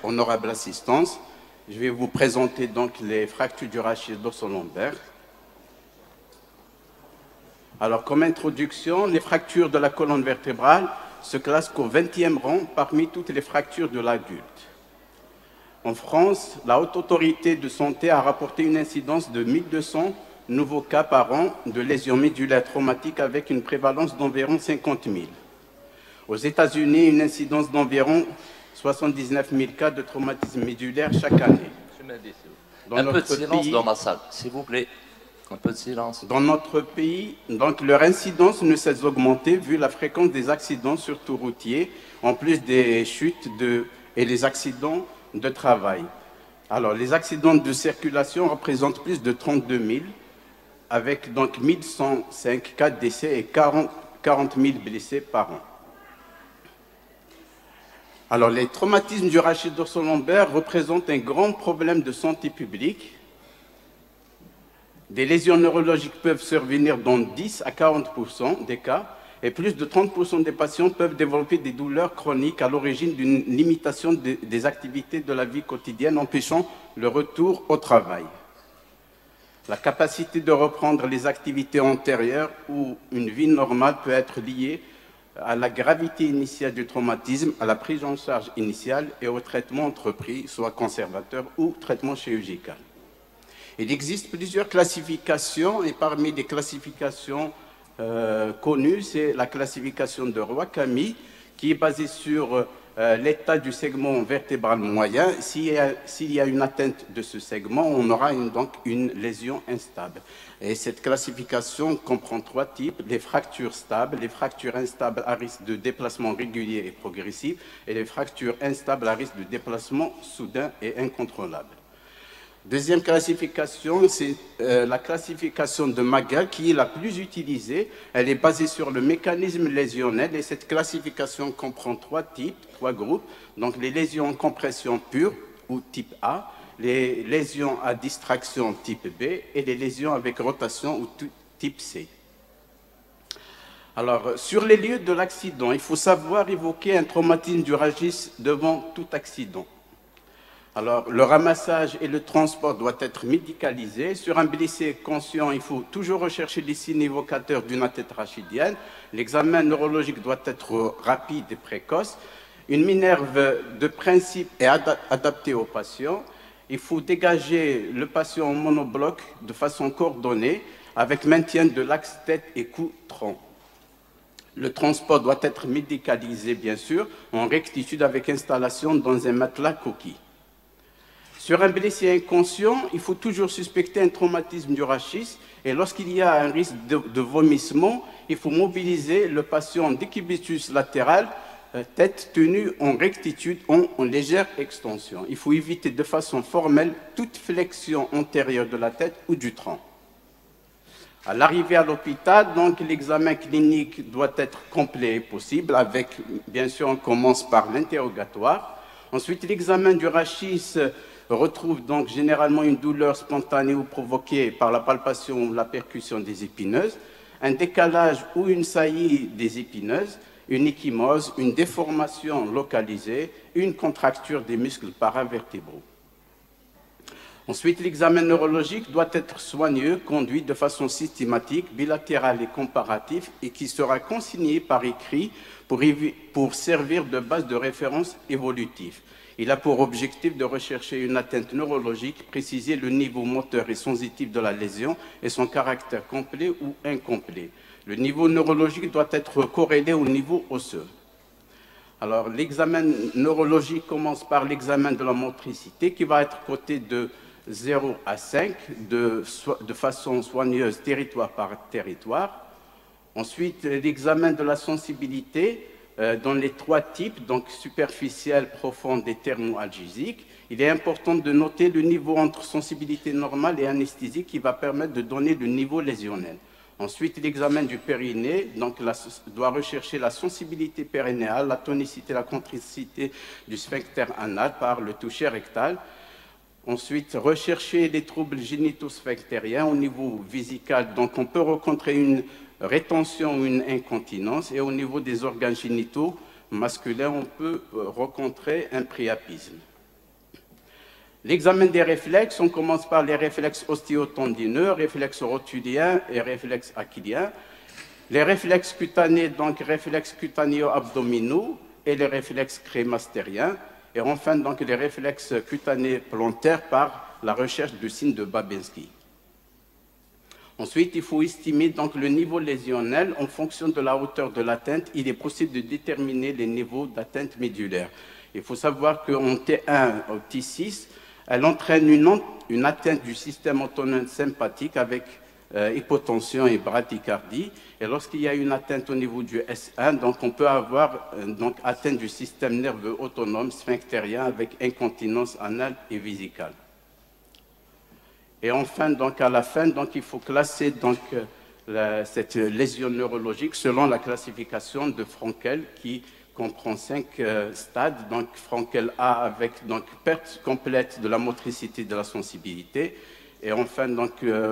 Honorable assistance, je vais vous présenter donc les fractures du rachis dorso-lombaire. Alors, comme introduction, les fractures de la colonne vertébrale se classent au 20e rang parmi toutes les fractures de l'adulte. En France, la Haute Autorité de Santé a rapporté une incidence de 1200 nouveaux cas par an de lésions médulaires traumatiques avec une prévalence d'environ 50 000. Aux États-Unis, une incidence d'environ 79 000 cas de traumatisme médulaire chaque année. Un peu de silence dans la salle, s'il vous plaît. Un peu de silence. Dans notre pays, donc, leur incidence ne cesse d'augmenter vu la fréquence des accidents, surtout routiers, en plus des chutes et les accidents de travail. Alors, les accidents de circulation représentent plus de 32 000, avec donc 1105 cas de décès et 40 000 blessés par an. Alors, les traumatismes du rachis dorso-lombaire représentent un grand problème de santé publique. Des lésions neurologiques peuvent survenir dans 10 à 40% des cas, et plus de 30% des patients peuvent développer des douleurs chroniques à l'origine d'une limitation des activités de la vie quotidienne, empêchant le retour au travail. La capacité de reprendre les activités antérieures ou une vie normale peut être liée à la gravité initiale du traumatisme, à la prise en charge initiale et au traitement entrepris, soit conservateur ou traitement chirurgical. Il existe plusieurs classifications et parmi les classifications connues, c'est la classification de Roy-Camille qui est basée sur l'état du segment vertébral moyen. S'il y a une atteinte de ce segment, on aura donc une lésion instable. Et cette classification comprend trois types: les fractures stables, les fractures instables à risque de déplacement régulier et progressif, et les fractures instables à risque de déplacement soudain et incontrôlable. Deuxième classification, c'est la classification de Magal qui est la plus utilisée. Elle est basée sur le mécanisme lésionnel et cette classification comprend trois types, trois groupes. Donc les lésions en compression pure ou type A, les lésions à distraction type B et les lésions avec rotation ou type C. Alors, sur les lieux de l'accident, il faut savoir évoquer un traumatisme du rachis devant tout accident. Alors, le ramassage et le transport doivent être médicalisés. Sur un blessé conscient, il faut toujours rechercher les signes évocateurs d'une atteinte rachidienne. L'examen neurologique doit être rapide et précoce. Une minerve de principe est adaptée au patient. Il faut dégager le patient en monobloc de façon coordonnée avec maintien de l'axe tête et cou-tronc. Le transport doit être médicalisé, bien sûr, en rectitude avec installation dans un matelas coquille. Sur un blessé inconscient, il faut toujours suspecter un traumatisme du rachis et lorsqu'il y a un risque de vomissement, il faut mobiliser le patient en décubitus latéral, tête tenue en rectitude, en légère extension. Il faut éviter de façon formelle toute flexion antérieure de la tête ou du tronc. À l'arrivée à l'hôpital, donc l'examen clinique doit être complet et possible avec, bien sûr, on commence par l'interrogatoire. Ensuite, l'examen du rachis retrouve donc généralement une douleur spontanée ou provoquée par la palpation ou la percussion des épineuses, un décalage ou une saillie des épineuses, une ecchymose, une déformation localisée, une contracture des muscles paravertébraux. Ensuite, l'examen neurologique doit être soigneux, conduit de façon systématique, bilatérale et comparative et qui sera consigné par écrit pour servir de base de référence évolutive. Il a pour objectif de rechercher une atteinte neurologique, préciser le niveau moteur et sensitif de la lésion et son caractère complet ou incomplet. Le niveau neurologique doit être corrélé au niveau osseux. Alors, l'examen neurologique commence par l'examen de la motricité qui va être coté de 0 à 5 de façon soigneuse, territoire par territoire. Ensuite, l'examen de la sensibilité dans les trois types, donc superficielle, profonde et thermoalgésique. Il est important de noter le niveau entre sensibilité normale et anesthésie qui va permettre de donner le niveau lésionnel. Ensuite, l'examen du périnée doit rechercher la sensibilité périnéale, la tonicité, la contricité du sphincter anal par le toucher rectal. Ensuite, rechercher les troubles génito-sphinctériens au niveau vésical. Donc, on peut rencontrer une rétention ou une incontinence. Et au niveau des organes génitaux, masculin, on peut rencontrer un priapisme. L'examen des réflexes, on commence par les réflexes ostéotendineux, réflexes rotuliens et réflexes achilliens. Les réflexes cutanés, donc réflexes cutanéo-abdominaux et les réflexes crémastériens. Et enfin, donc, les réflexes cutanés plantaires par la recherche du signe de Babinski. Ensuite, il faut estimer donc, le niveau lésionnel en fonction de la hauteur de l'atteinte. Il est possible de déterminer les niveaux d'atteinte médulaire. Il faut savoir qu'en T1 au T6, elle entraîne une atteinte du système autonome sympathique avec hypotension et bradycardie. Et lorsqu'il y a une atteinte au niveau du S1, donc on peut avoir donc, atteinte du système nerveux autonome sphinctérien avec incontinence anale et vésicale. Et enfin, donc, à la fin, donc, il faut classer donc, cette lésion neurologique selon la classification de Frankel qui comprend 5 stades. Donc, Frankel A avec donc, perte complète de la motricité et de la sensibilité. Et enfin,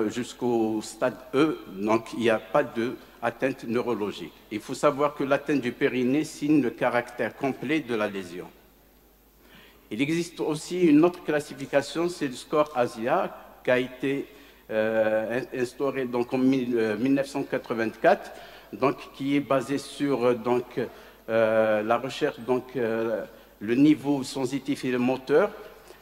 jusqu'au stade E, donc, il n'y a pas d'atteinte neurologique. Il faut savoir que l'atteinte du périnée signe le caractère complet de la lésion. Il existe aussi une autre classification, c'est le score ASIA, qui a été instauré donc, en 1984, donc, qui est basé sur la recherche, le niveau sensitif et le moteur,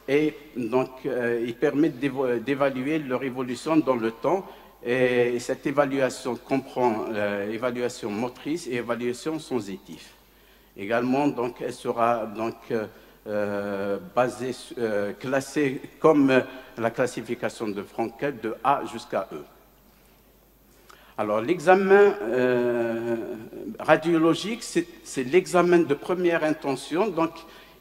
et donc, il permet d'évaluer leur évolution dans le temps. Et cette évaluation comprend l'évaluation motrice et l'évaluation sensitive. Également, donc, elle sera donc, classée comme la classification de Frankel de A jusqu'à E. Alors, l'examen radiologique, c'est l'examen de première intention. Donc,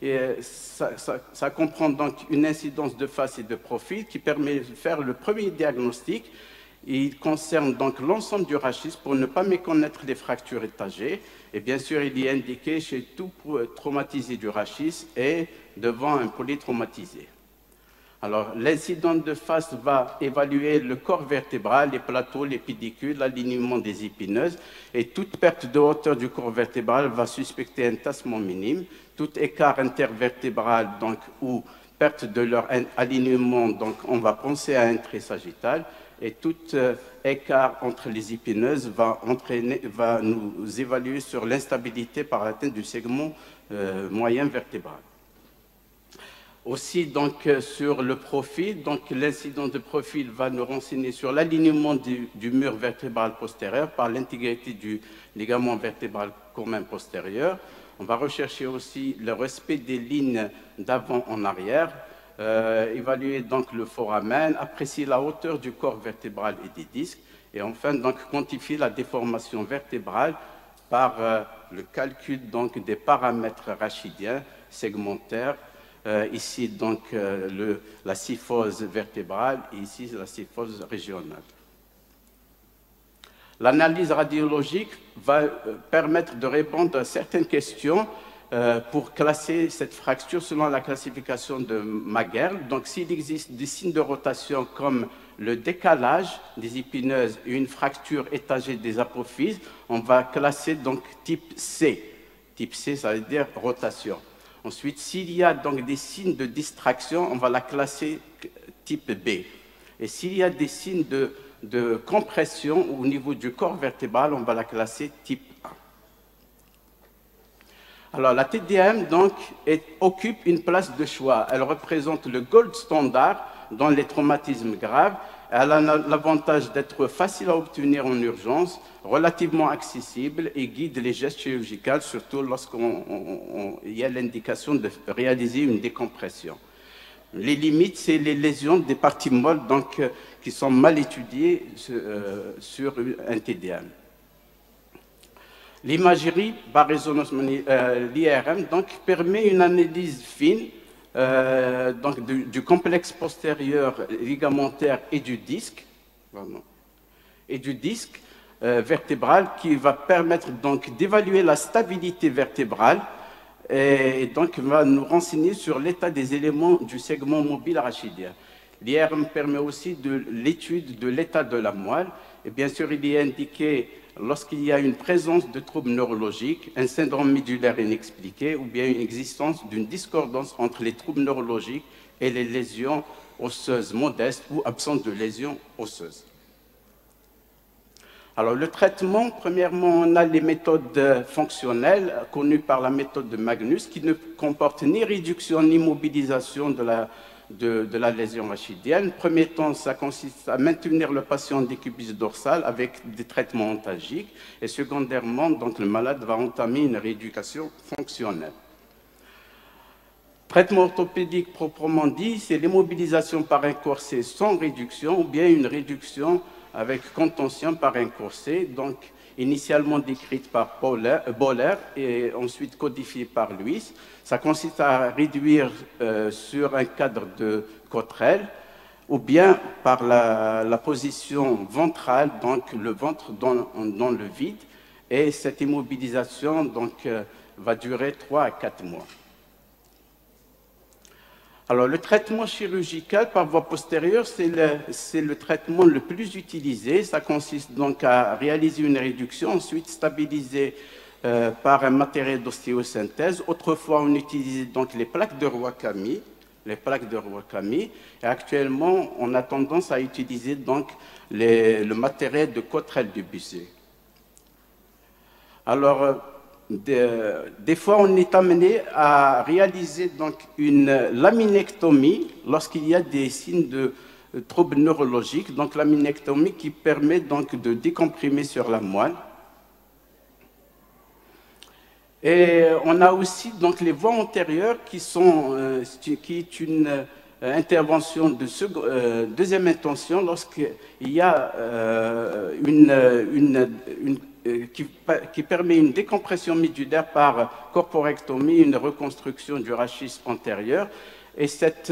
ça comprend donc une incidence de face et de profil qui permet de faire le premier diagnostic. Il concerne donc l'ensemble du rachis pour ne pas méconnaître les fractures étagées. Et bien sûr, il est indiqué chez tout traumatisé du rachis et devant un polytraumatisé. Alors, l'incidence de face va évaluer le corps vertébral, les plateaux, les pédicules, l'alignement des épineuses. Et toute perte de hauteur du corps vertébral va suspecter un tassement minime. Tout écart intervertébral donc, ou perte de leur alignement, donc, on va penser à un trait sagittal. Et tout écart entre les épineuses va nous évaluer sur l'instabilité par atteinte du segment moyen vertébral. Aussi, donc, sur le profil, l'incidence de profil va nous renseigner sur l'alignement du mur vertébral postérieur par l'intégrité du ligament vertébral commun postérieur. On va rechercher aussi le respect des lignes d'avant en arrière, évaluer donc le foramen, apprécier la hauteur du corps vertébral et des disques, et enfin donc, quantifier la déformation vertébrale par le calcul donc, des paramètres rachidiens segmentaires. Ici, donc, la syphose vertébrale et ici, la syphose régionale. L'analyse radiologique va permettre de répondre à certaines questions pour classer cette fracture selon la classification de Magerl. Donc, s'il existe des signes de rotation comme le décalage des épineuses et une fracture étagée des apophyses, on va classer donc type C. Type C, ça veut dire rotation. Ensuite, s'il y a donc des signes de distraction, on va la classer type B. Et s'il y a des signes de compression au niveau du corps vertébral, on va la classer type A. Alors, la TDM donc, occupe une place de choix. Elle représente le gold standard dans les traumatismes graves. Elle a l'avantage d'être facile à obtenir en urgence, relativement accessible et guide les gestes chirurgicaux, surtout lorsqu'il y a l'indication de réaliser une décompression. Les limites, c'est les lésions des parties molles donc, qui sont mal étudiées sur un TDM. L'imagerie par résonance l'IRM permet une analyse fine donc du complexe postérieur ligamentaire et du disque, vertébral qui va permettre donc d'évaluer la stabilité vertébrale et donc va nous renseigner sur l'état des éléments du segment mobile rachidien. L'IRM permet aussi de l'étude de l'état de la moelle et bien sûr il est indiqué lorsqu'il y a une présence de troubles neurologiques, un syndrome médulaire inexpliqué ou bien une existence d'une discordance entre les troubles neurologiques et les lésions osseuses modestes ou absence de lésions osseuses. Alors, le traitement, premièrement, on a les méthodes fonctionnelles connues par la méthode de Magnus qui ne comportent ni réduction ni mobilisation de la lésion rachidienne. Premier temps, ça consiste à maintenir le patient en décubitus dorsal avec des traitements ontalgiques. Et secondairement, donc, le malade va entamer une rééducation fonctionnelle. Traitement orthopédique proprement dit, c'est l'immobilisation par un corset sans réduction ou bien une réduction avec contention par un corset, donc initialement décrite par Boller et ensuite codifiée par Lewis. Ça consiste à réduire sur un cadre de Cottrell ou bien par la position ventrale, donc le ventre dans le vide. Et cette immobilisation donc, va durer 3 à 4 mois. Alors, le traitement chirurgical par voie postérieure, c'est le traitement le plus utilisé. Ça consiste donc à réaliser une réduction, ensuite stabiliser par un matériel d'ostéosynthèse. Autrefois, on utilisait donc les plaques de Roakami. Et actuellement, on a tendance à utiliser donc le matériel de Cottrell-Debussy. Alors, des fois, on est amené à réaliser donc une laminectomie lorsqu'il y a des signes de troubles neurologiques. Donc, laminectomie qui permet donc de décomprimer sur la moelle. Et on a aussi donc les voies antérieures qui est une intervention de deuxième intention lorsqu'il y a qui permet une décompression médulaire par corporectomie, une reconstruction du rachis antérieur. Et cette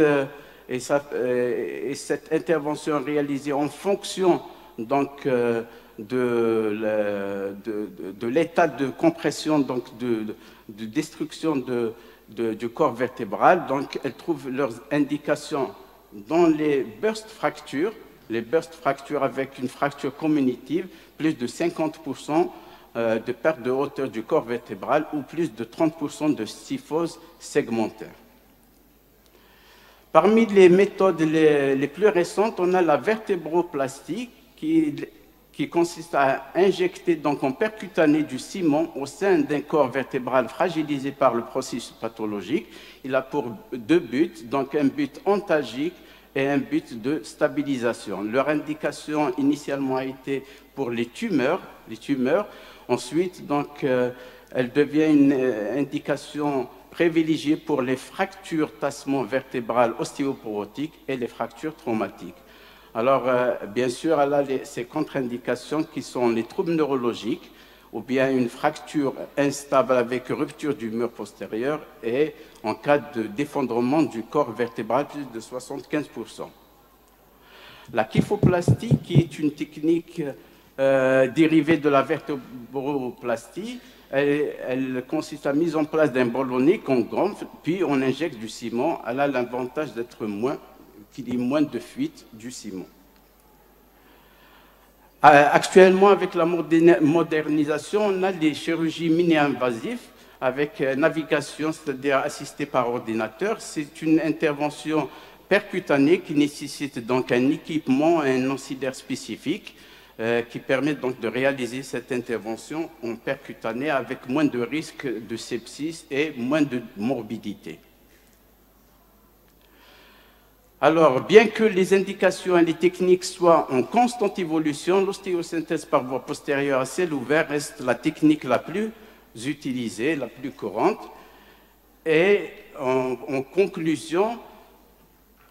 intervention réalisée en fonction donc, de l'état de compression, donc de destruction du corps vertébral. Donc, elles trouvent leurs indications dans les burst fractures avec une fracture communitive, plus de 50% de perte de hauteur du corps vertébral ou plus de 30% de kyphose segmentaire. Parmi les méthodes les plus récentes, on a la vertébroplastie qui consiste à injecter donc en percutané du ciment au sein d'un corps vertébral fragilisé par le processus pathologique. Il a pour deux buts, donc un but ontalgique et un but de stabilisation. Leur indication initialement a été pour les tumeurs. Ensuite, donc, elle devient une indication privilégiée pour les fractures tassement vertébrales ostéoporotiques et les fractures traumatiques. Alors, bien sûr, elle a ces contre-indications qui sont les troubles neurologiques ou bien une fracture instable avec rupture du mur postérieur et en cas de défendrement du corps vertébral, plus de 75%. La kyphoplastie, qui est une technique dérivée de la vertébroplastie, elle consiste à la mise en place d'un ballonnet qu'on gonfle, puis on injecte du ciment. Elle a l'avantage qu'il y ait moins de fuite du ciment. Actuellement, avec la modernisation, on a des chirurgies mini-invasives avec navigation, c'est-à-dire assistée par ordinateur. C'est une intervention percutanée qui nécessite donc un équipement, un oncillaire spécifique qui permet donc de réaliser cette intervention en percutané avec moins de risque de sepsis et moins de morbidité. Alors, bien que les indications et les techniques soient en constante évolution, l'ostéosynthèse par voie postérieure à ciel ouvert reste la technique la plus utilisée, la plus courante. Et en conclusion,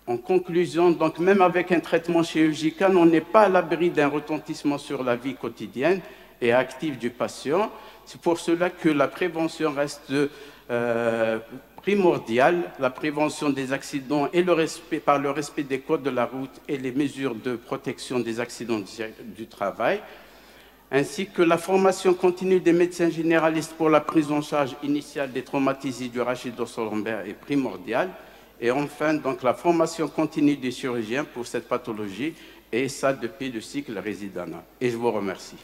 donc même avec un traitement chirurgical, on n'est pas à l'abri d'un retentissement sur la vie quotidienne et active du patient. C'est pour cela que la prévention reste primordiale, la prévention des accidents et par le respect des codes de la route et les mesures de protection des accidents du travail, ainsi que la formation continue des médecins généralistes pour la prise en charge initiale des traumatisés du rachis dorsal-lombaire est primordiale. Et enfin, donc, la formation continue des chirurgiens pour cette pathologie, et ça depuis le cycle résidanat. Et je vous remercie.